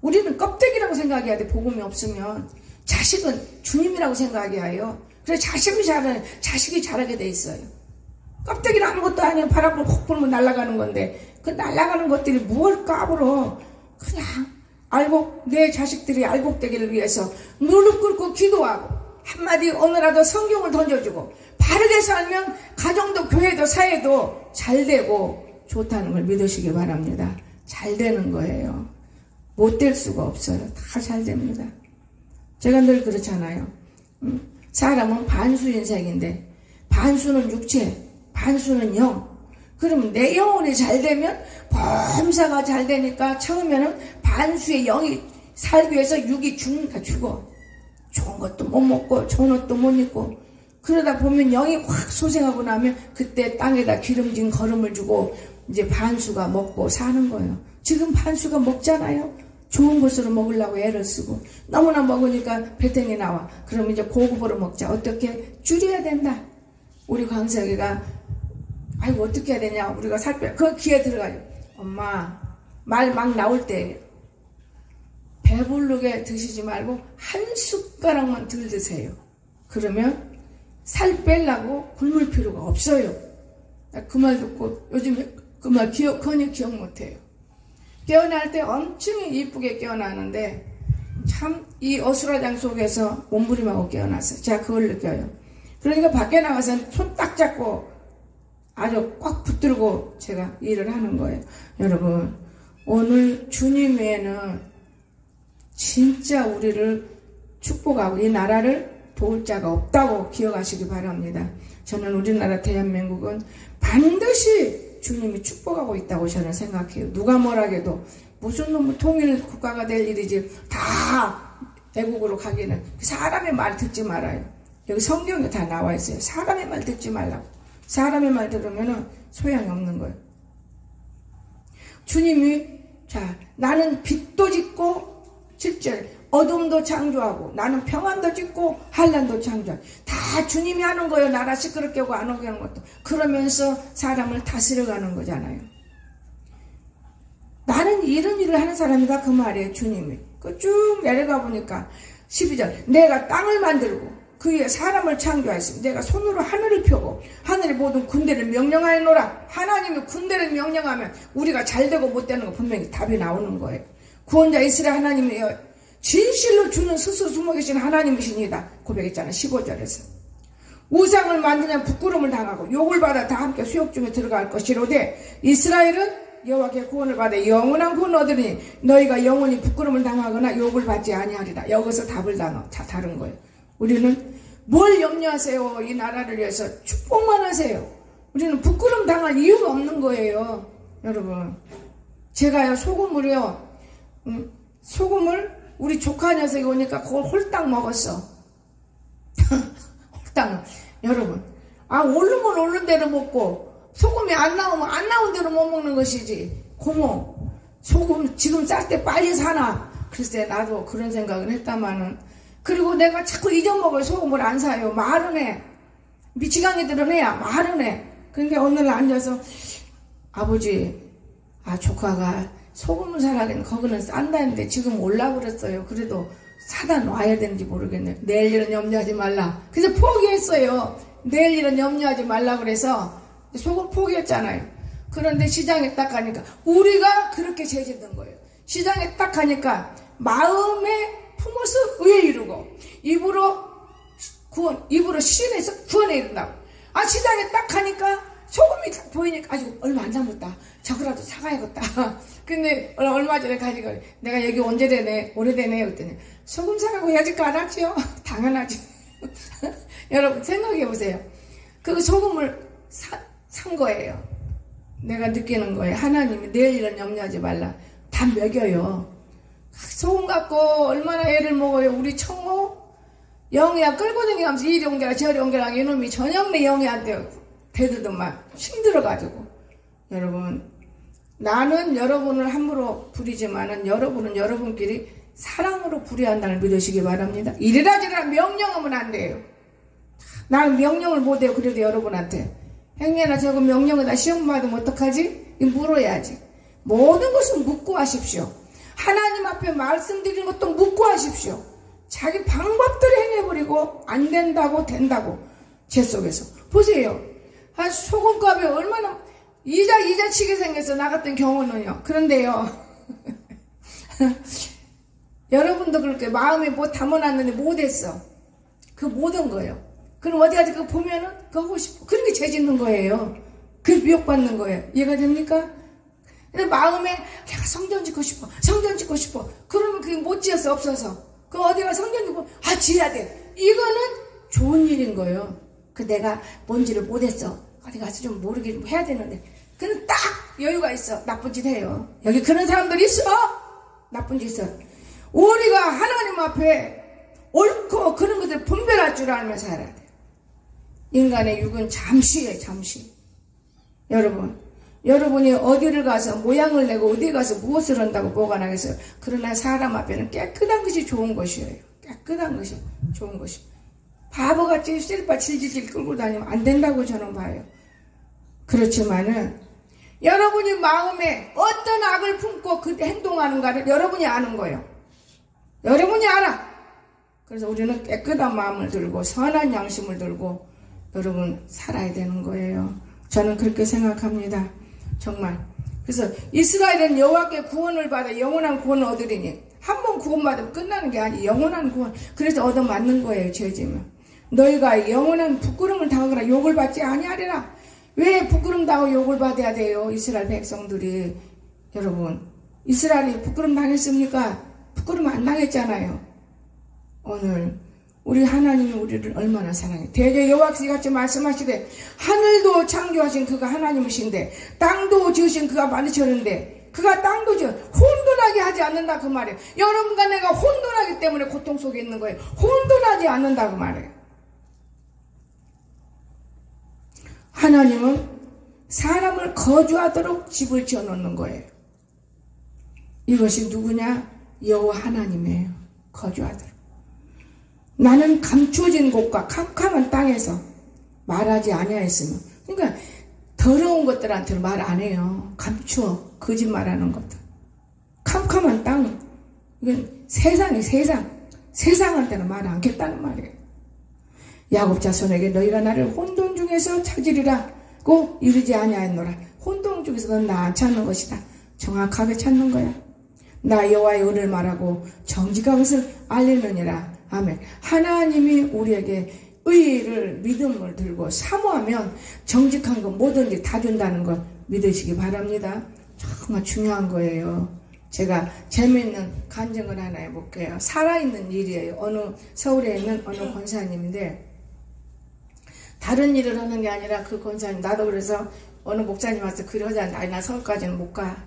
우리는 껍데기라고 생각해야 돼. 복음이 없으면. 자식은 주님이라고 생각해야 해요. 그래서 자식이 잘하게 돼 있어요. 껍데기는 아무것도 아니야. 바람을 콕 불면 날아가는 건데 그 날아가는 것들이 뭘 까불어. 그냥 알곡, 내 자식들이 알곡되기를 위해서 무릎 꿇고 기도하고 한마디 오늘라도 성경을 던져주고 바르게 살면 가정도 교회도 사회도 잘 되고 좋다는 걸 믿으시기 바랍니다. 잘 되는 거예요. 못 될 수가 없어요. 다 잘 됩니다. 제가 늘 그렇잖아요. 사람은 반수 인생인데 반수는 육체, 반수는 영. 그러면 내 영혼이 잘 되면 범사가 잘 되니까 처음에는 반수의 영이 살기 위해서 육이 죽으니까 죽어. 좋은 것도 못 먹고 좋은 옷도 못 입고 그러다 보면 영이 확 소생하고 나면 그때 땅에다 기름진 거름을 주고 이제 반수가 먹고 사는 거예요. 지금 반수가 먹잖아요. 좋은 것으로 먹으려고 애를 쓰고 너무나 먹으니까 배탱이 나와. 그럼 이제 고급으로 먹자. 어떻게? 줄여야 된다. 우리 광석이가 아이고 어떻게 해야 되냐. 우리가 살 빼. 그 귀에 들어가요. 엄마 말 막 나올 때 배부르게 드시지 말고 한 숟가락만 덜 드세요. 그러면 살 빼려고 굶을 필요가 없어요. 그 말 듣고 요즘에 그 말 기억하니 기억 못해요. 깨어날 때 엄청 이쁘게 깨어나는데 참 이 어수라장 속에서 몸부림하고 깨어났어요. 제가 그걸 느껴요. 그러니까 밖에 나가서 손 딱 잡고 아주 꽉 붙들고 제가 일을 하는 거예요. 여러분, 오늘 주님 외에는 진짜 우리를 축복하고 이 나라를 도울 자가 없다고 기억하시기 바랍니다. 저는 우리나라 대한민국은 반드시 주님이 축복하고 있다고 저는 생각해요. 누가 뭐라 해도 무슨 놈의 통일 국가가 될 일이지 다 애국으로 가기는 사람의 말 듣지 말아요. 여기 성경에 다 나와 있어요. 사람의 말 듣지 말라고. 사람의 말 들으면 소용이 없는 거예요. 주님이 자 나는 빛도 짓고 7절 어둠도 창조하고 나는 평안도 짓고 환난도 창조하고 다 주님이 하는 거예요. 나라 시끄럽게 하고 안 오게 하는 것도. 그러면서 사람을 다스려가는 거잖아요. 나는 이런 일을 하는 사람이다 그 말이에요. 주님이. 그 쭉 내려가 보니까 12절 내가 땅을 만들고 그 위에 사람을 창조하였습니다. 내가 손으로 하늘을 펴고 하늘의 모든 군대를 명령하였노라. 하나님이 군대를 명령하면 우리가 잘되고 못되는 거 분명히 답이 나오는 거예요. 구원자 이스라엘 하나님이여 진실로 주는 스스로 숨어계신 하나님이시니다 고백했잖아요. 15절에서 우상을 만드냐 부끄러움을 당하고 욕을 받아 다 함께 수욕 중에 들어갈 것이로되 이스라엘은 여호와께 구원을 받아 영원한 구원을 얻으니 너희가 영원히 부끄러움을 당하거나 욕을 받지 아니하리라. 여기서 답을 다 다른 거예요. 우리는 뭘 염려하세요? 이 나라를 위해서 축복만 하세요. 우리는 부끄러움 당할 이유가 없는 거예요. 여러분 제가요 소금을요 소금을 우리 조카 녀석이 오니까 그걸 홀딱 먹었어. 홀딱. 여러분 오르면 오른 대로 먹고 소금이 안 나오면 안 나온 대로 못 먹는 것이지. 고모 소금 지금 쌀 때 빨리 사나. 글쎄 나도 그런 생각을 했다마는 그리고 내가 자꾸 잊어먹을 소금을 안 사요. 말은 해. 미치광이들은 해야 말은 해. 그러니까 오늘 앉아서 아버지 조카가 소금을 사라는 거기는 싼다는데 지금 올라버렸어요. 그래도 사다 놔야 되는지 모르겠네. 내일 일은 염려하지 말라. 그래서 포기했어요. 내일 일은 염려하지 말라 그래서 소금 포기했잖아요. 그런데 시장에 딱 가니까 우리가 그렇게 죄짓는 거예요. 시장에 딱 가니까 마음에 품어서 의에 이르고 입으로 시인해서 구원에 이른다고. 시장에 딱 가니까 소금이 딱 보이니까 아주 얼마 안 남았다. 저거라도 사가야겠다. 근데 얼마 전에 가지고 내가 여기 언제 되네? 오래되네? 그랬더니 소금 사가고 해야지 알았지요? 당연하지. 여러분 생각해 보세요. 그 소금을 산 거예요. 내가 느끼는 거예요. 하나님이 내일 일은 염려하지 말라. 다 먹여요. 소금 갖고 얼마나 애를 먹어요. 우리 청호 영희야 끌고 다니면서 이리 옮겨라 저리 옮겨라 이놈이 저녁내 영희한테 대들더만 힘들어가지고. 여러분 나는 여러분을 함부로 부리지만은 여러분은 여러분끼리 사랑으로 부려야 한다는 믿으시기 바랍니다. 이래라 저래라 명령하면 안 돼요. 나는 명령을 못해요. 그래도 여러분한테 행여나 저거 명령에다 시험 받으면 어떡하지? 물어야지. 모든 것은 묻고 하십시오. 하나님 앞에 말씀드리는 것도 묻고 하십시오. 자기 방법대로 행해버리고 안 된다고 된다고 제 속에서 보세요. 소금값이 얼마나 이자치게 생겨서 나 같은 경우는요. 그런데요 여러분도 그렇게 마음에 뭐 담아놨는데 못했어. 그거 못한 거예요. 그럼 어디 가서 그거 보면은 그거 하고 싶어. 그런 게 죄짓는 거예요. 그게 미혹받는 거예요. 이해가 됩니까? 근데 마음에 내가 성전 짓고 싶어. 그러면 그게 못 지어서 없어서. 그 어디 가서 성전 짓고 지어야 돼. 이거는 좋은 일인 거예요. 내가 뭔지를 못했어. 어디 가서 좀 모르게 해야 되는데. 그는 딱 여유가 있어. 나쁜 짓 해요. 여기 그런 사람들이 있어. 나쁜 짓 있어. 우리가 하나님 앞에 옳고 그런 것을 분별할 줄 알면서 살아야 돼. 인간의 육은 잠시예요. 잠시. 여러분이 어디를 가서 모양을 내고 어디 가서 무엇을 한다고 뭐가 나겠어요. 그러나 사람 앞에는 깨끗한 것이 좋은 것이에요. 깨끗한 것이 좋은 것이. 바보같이 실바 질질 끌고 다니면 안 된다고 저는 봐요. 그렇지만은 여러분이 마음에 어떤 악을 품고 그 행동하는가를 여러분이 아는 거예요. 여러분이 알아. 그래서 우리는 깨끗한 마음을 들고 선한 양심을 들고 여러분 살아야 되는 거예요. 저는 그렇게 생각합니다. 정말. 그래서 이스라엘은 여호와께 구원을 받아 영원한 구원을 얻으리니 한 번 구원받으면 끝나는 게 아니에요. 영원한 구원. 그래서 얻어맞는 거예요. 죄지면. 너희가 영원한 부끄러움을 당하거나 욕을 받지 아니하리라. 왜 부끄러움 당하고 욕을 받아야 돼요? 이스라엘 백성들이. 여러분 이스라엘이 부끄러움 당했습니까? 부끄러움 안 당했잖아요. 오늘 우리 하나님이 우리를 얼마나 사랑해. 대저 여호와께서 같이 말씀하시되 하늘도 창조하신 그가 하나님이신데 땅도 지으신 그가 만드셨는데 그가 땅도 지어 혼돈하게 하지 않는다 그 말이에요. 여러분과 내가 혼돈하기 때문에 고통 속에 있는 거예요. 혼돈하지 않는다 그 말이에요. 하나님은 사람을 거주하도록 집을 지어놓는 거예요. 이것이 누구냐? 여호와 하나님이에요. 거주하도록. 나는 감추어진 곳과 캄캄한 땅에서 말하지 아니하였으며. 그러니까 더러운 것들한테는 말 안 해요. 감추어 거짓말하는 것들. 캄캄한 땅. 이건 세상한테는 말 않겠다는 말이에요. 야곱 자손에게 너희가 나를 혼돈 중에서 찾으리라고 이르지 아니하였노라. 혼돈 중에서 넌 나 안 찾는 것이다. 정확하게 찾는 거야. 나 여호와의 의를 말하고 정직한 것을 알리느니라. 아멘. 하나님이 우리에게 의를 믿음을 들고 사모하면 정직한 거 뭐든지 다 준다는 걸 믿으시기 바랍니다. 정말 중요한 거예요. 제가 재미있는 간증을 하나 해볼게요. 살아있는 일이에요. 서울에 있는 어느 권사님인데 다른 일을 하는 게 아니라 그 권사님 나도 그래서 어느 목사님 와서 그러자는데 아니 나 서울까지는 못 가.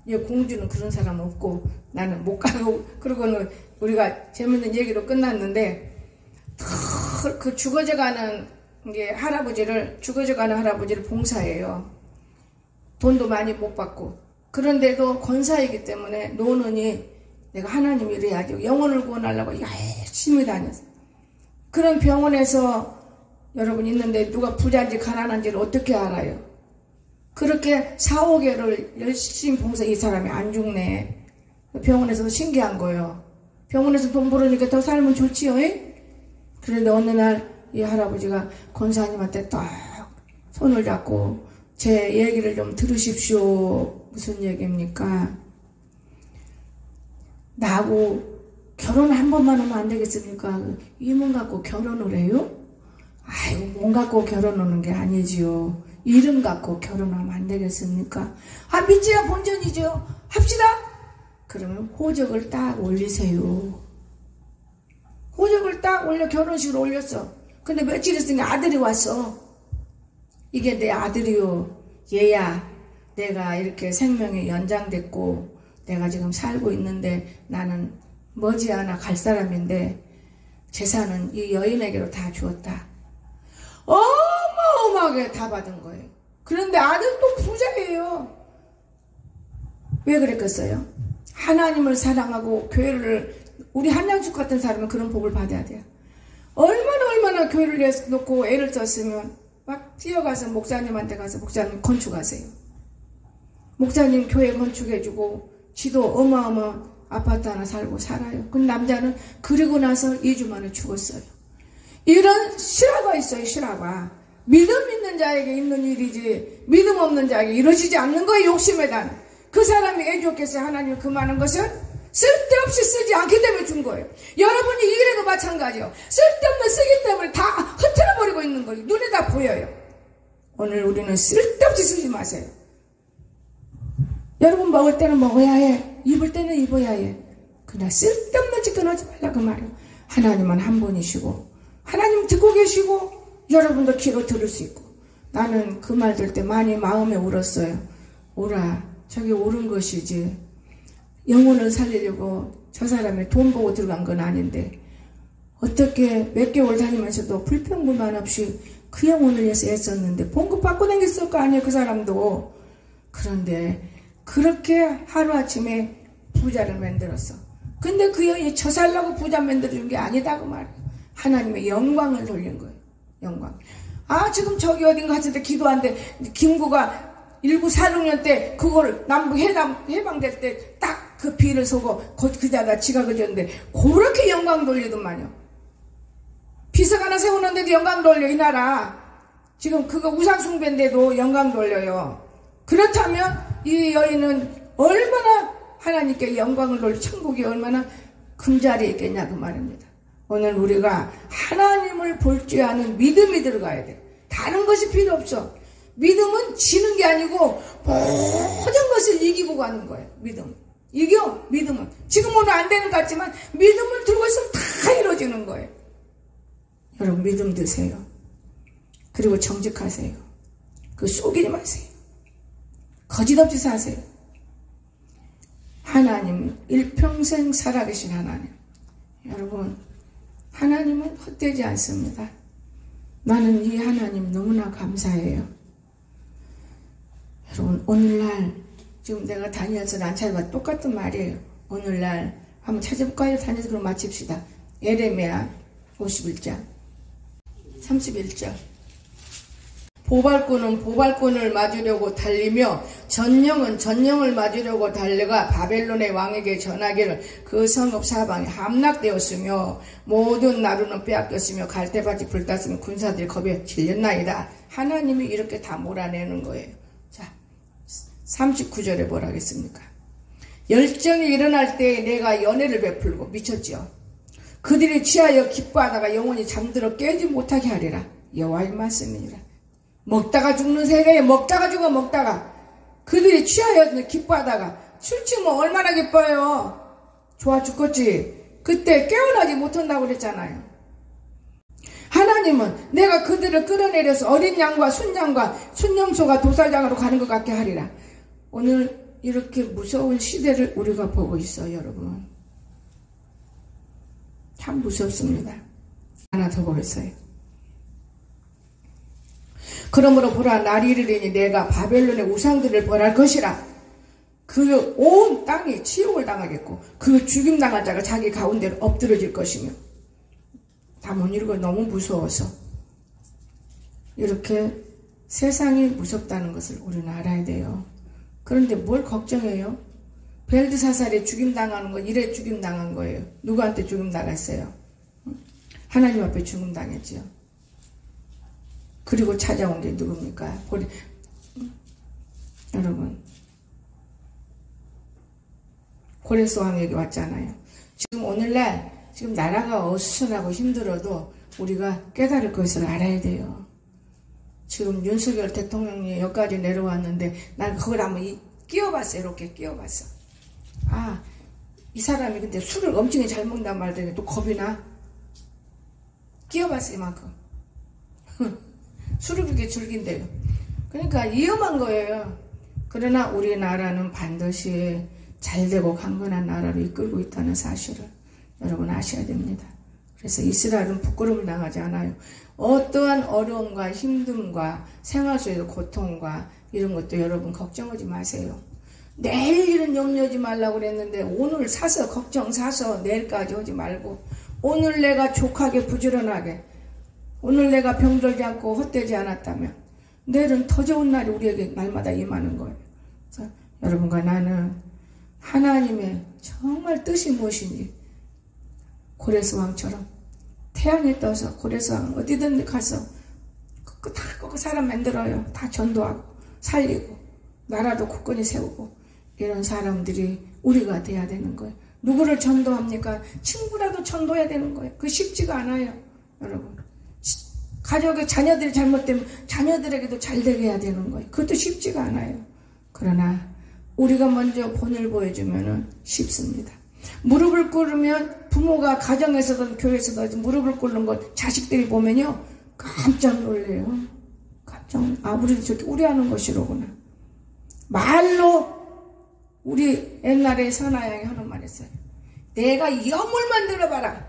이 공주는 그런 사람 없고 나는 못 가고 그러고는 우리가 재밌는 얘기로 끝났는데 그 죽어져가는 할아버지를 봉사해요. 돈도 많이 못 받고 그런데도 권사이기 때문에 노는이 내가 하나님 이래야지. 영혼을 구원하려고 열심히 다녔어. 그런 병원에서 여러분 있는데 누가 부자인지 가난한지를 어떻게 알아요? 그렇게 4, 5개월을 열심히 봉사, 이 사람이 안 죽네. 병원에서도 신기한 거예요. 병원에서 돈 벌으니까 더 살면 좋지요. 그런데 어느 날 이 할아버지가 권사님한테 딱 손을 잡고 제 얘기를 좀 들으십시오. 무슨 얘기입니까? 나하고 결혼 한 번만 하면 안 되겠습니까? 이 몸 갖고 결혼을 해요? 아이고, 몸 갖고 결혼하는 게 아니지요. 이름 갖고 결혼하면 안 되겠습니까? 아, 믿지야 본전이죠. 합시다. 그러면 호적을 딱 올리세요. 호적을 딱 올려 결혼식으로 올렸어. 근데 며칠 있으니까 아들이 왔어. 이게 내 아들이요. 얘야, 내가 이렇게 생명이 연장됐고 내가 지금 살고 있는데 나는 머지않아 갈 사람인데 재산은 이 여인에게로 다 주었다. 어마어마하게 다 받은 거예요. 그런데 아들도 부자예요. 왜 그랬겠어요? 하나님을 사랑하고 교회를, 우리 한양숙 같은 사람은 그런 복을 받아야 돼요. 얼마나 교회를 놓고 애를 썼으면 막 뛰어가서 목사님한테 가서 목사님 건축하세요. 목사님 교회 건축해주고 지도 어마어마 아파트 하나 살고 살아요. 그 남자는 그리고 나서 2주 만에 죽었어요. 이런 실화가 있어요. 실화가. 믿음 있는 자에게 있는 일이지 믿음 없는 자에게 이루어지지 않는 거예요. 욕심에 단. 그 사람이 애 좋겠어요. 하나님 그 많은 것은 쓸데없이 쓰지 않기 때문에 준 거예요. 여러분이 이래도 마찬가지요. 쓸데없는 쓰기 때문에 다 흐트러버리고 있는 거예요. 눈에 다 보여요. 오늘 우리는 쓸데없이 쓰지 마세요. 여러분 먹을 때는 먹어야 해. 입을 때는 입어야 해. 그냥 쓸데없는 짓 끊어지 말라 그 말이에요. 하나님은 한 분이시고 하나님 듣고 계시고 여러분도 귀로 들을 수 있고. 나는 그 말 들을 때 많이 마음에 울었어요. 오라, 저게 옳은 것이지. 영혼을 살리려고 저 사람이 돈 보고 들어간 건 아닌데 어떻게 몇 개월 다니면서도 불평불만 없이 그 영혼을 위해서 애썼는데 봉급 받고 다녔을 거 아니에요. 그 사람도. 그런데 그렇게 하루아침에 부자를 만들었어. 근데 그 여인이 저 살라고 부자 만들어준 게 아니다 그 말이에요. 하나님의 영광을 돌린 거예요. 영광. 아, 지금 저기 어딘가 같은데 기도하는데 김구가 1946년 때 그걸 남북 해방될 때 딱 그 비를 쏘고 그 자가 지각을 줬는데 그렇게 영광 돌리더만요. 비석 하나 세우는데도 영광 돌려. 이 나라 지금 그거 우상숭배인데도 영광 돌려요. 그렇다면 이 여인은 얼마나 하나님께 영광을 돌려 천국이 얼마나 금자리에 있겠냐 그 말입니다. 오늘 우리가 하나님을 볼 줄 아는 믿음이 들어가야 돼. 다른 것이 필요 없어. 믿음은 지는 게 아니고 모든 것을 이기고 가는 거예요. 믿음. 이겨. 믿음은. 지금 오늘 안 되는 것 같지만 믿음을 들고 있으면 다 이루어지는 거예요. 여러분 믿음 드세요. 그리고 정직하세요. 그 속이지 마세요. 거짓없이 사세요. 하나님 일평생 살아계신 하나님. 여러분 하나님은 헛되지 않습니다. 나는 이 하나님 너무나 감사해요. 여러분 오늘날 지금 내가 다니엘서 난차가 똑같은 말이에요. 오늘날 한번 찾아볼까요? 다니엘서 그럼 마칩시다. 예레미야 51장 31절. 보발꾼은 보발꾼을 맞으려고 달리며 전령은 전령을 맞으려고 달려가 바벨론의 왕에게 전하기를 그 성읍 사방에 함락되었으며 모든 나루는 빼앗겼으며 갈대밭이 불탔으며 군사들이 겁에 질렸나이다. 하나님이 이렇게 다 몰아내는 거예요. 자, 39절에 뭐라 하겠습니까? 열정이 일어날 때 내가 연애를 베풀고 미쳤지요. 그들이 취하여 기뻐하다가 영원히 잠들어 깨지 못하게 하리라. 여호와의 말씀이니라. 먹다가 죽는 세대에 먹다가 죽어 먹다가 그들이 취하여 기뻐하다가 술 취하면 얼마나 기뻐요. 좋아 죽겠지. 그때 깨어나지 못한다고 그랬잖아요. 하나님은 내가 그들을 끌어내려서 어린 양과 순양과 순염소가 도살장으로 가는 것 같게 하리라. 오늘 이렇게 무서운 시대를 우리가 보고 있어요. 여러분 참 무섭습니다. 하나 더 보겠어요. 그러므로 보라 날이 이르리니 내가 바벨론의 우상들을 벌할 것이라. 그 온 땅이 치욕을 당하겠고 그 죽임당한 자가 자기 가운데로 엎드러질 것이며 다 못 이루고 너무 무서워서 이렇게 세상이 무섭다는 것을 우리는 알아야 돼요. 그런데 뭘 걱정해요? 벨드사살에 죽임당하는 거 이래 죽임당한 거예요. 누구한테 죽임당했어요? 하나님 앞에 죽임당했지요. 그리고 찾아온 게 누굽니까? 여러분 고레스왕에게 왔잖아요. 지금 오늘날 지금 나라가 어수선하고 힘들어도 우리가 깨달을 것을 알아야 돼요. 지금 윤석열 대통령이 여기까지 내려왔는데 난 그걸 한번 끼워봤어요. 이렇게 끼워봤어. 아, 이 사람이 근데 술을 엄청 잘 먹는단 말더니 또 겁이 나? 끼워봤어요. 이만큼. 술을 그렇게 즐긴대요. 그러니까 위험한 거예요. 그러나 우리나라는 반드시 잘되고 강건한 나라로 이끌고 있다는 사실을 여러분 아셔야 됩니다. 그래서 이스라엘은 부끄러움을 당하지 않아요. 어떠한 어려움과 힘듦과 생활 속의 고통과 이런 것도 여러분 걱정하지 마세요. 내일 일은 염려하지 말라고 그랬는데 오늘 사서 걱정 사서 내일까지 하지 말고 오늘 내가 족하게 부지런하게 오늘 내가 병들지 않고 헛되지 않았다면 내일은 더 좋은 날이 우리에게 날마다 임하는 거예요. 그래서 여러분과 나는 하나님의 정말 뜻이 무엇인지 고레스왕처럼 태양에 떠서 고레스왕 어디든 가서 그 사람 만들어요. 다 전도하고 살리고 나라도 굳건히 세우고 이런 사람들이 우리가 돼야 되는 거예요. 누구를 전도합니까? 친구라도 전도해야 되는 거예요. 그거 쉽지가 않아요. 여러분 가족의 자녀들이 잘못되면 자녀들에게도 잘되게 해야 되는 거예요. 그것도 쉽지가 않아요. 그러나 우리가 먼저 본을 보여주면 쉽습니다. 무릎을 꿇으면 부모가 가정에서든 교회에서도 무릎을 꿇는 것 자식들이 보면요 깜짝 놀래요. 우리도 저렇게 우려하는 것이로구나. 말로 우리 옛날에 선아양이 하는 말 했어요. 내가 여물만 들어봐라.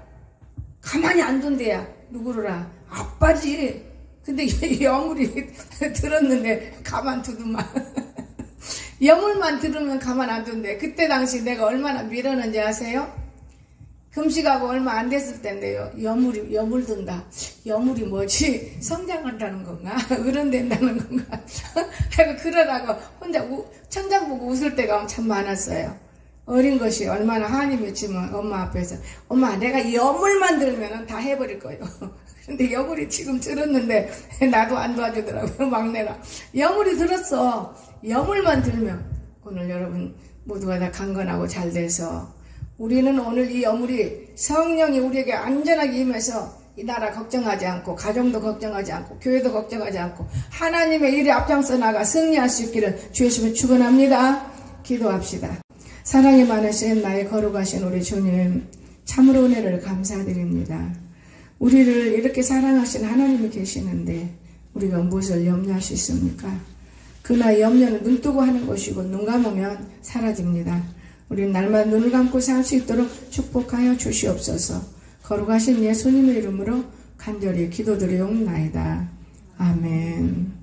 가만히 안 둔대야. 누구로라? 아빠지. 근데 여물이 들었는데 가만 두더만. 여물만 들으면 가만 안 둔대. 그때 당시 내가 얼마나 밀었는지 아세요? 금식하고 얼마 안 됐을 때인데요. 여물 든다. 여물이 뭐지? 성장한다는 건가? 어른된다는 건가? 그러다가 혼자 천장 보고 웃을 때가 참 많았어요. 어린 것이 얼마나 한이 맺히면 엄마 앞에서 엄마 내가 여물만 들으면 다 해버릴 거예요. 근데 여물이 지금 들었는데 나도 안 도와주더라고요. 막내가. 여물이 들었어. 여물만 들면 오늘 여러분 모두가 다 강건하고 잘 돼서 우리는 오늘 이 여물이 성령이 우리에게 안전하게 임해서 이 나라 걱정하지 않고 가정도 걱정하지 않고 교회도 걱정하지 않고 하나님의 일에 앞장서 나가 승리할 수 있기를 주 예수님을 축원합니다. 기도합시다. 사랑이 많으신 나의 거룩하신 우리 주님 참으로 은혜를 감사드립니다. 우리를 이렇게 사랑하신 하나님이 계시는데 우리가 무엇을 염려할 수 있습니까? 그러나 염려는 눈 뜨고 하는 것이고 눈 감으면 사라집니다. 우리는 날마다 눈을 감고 살 수 있도록 축복하여 주시옵소서. 거룩하신 예수님의 이름으로 간절히 기도드리옵나이다. 아멘.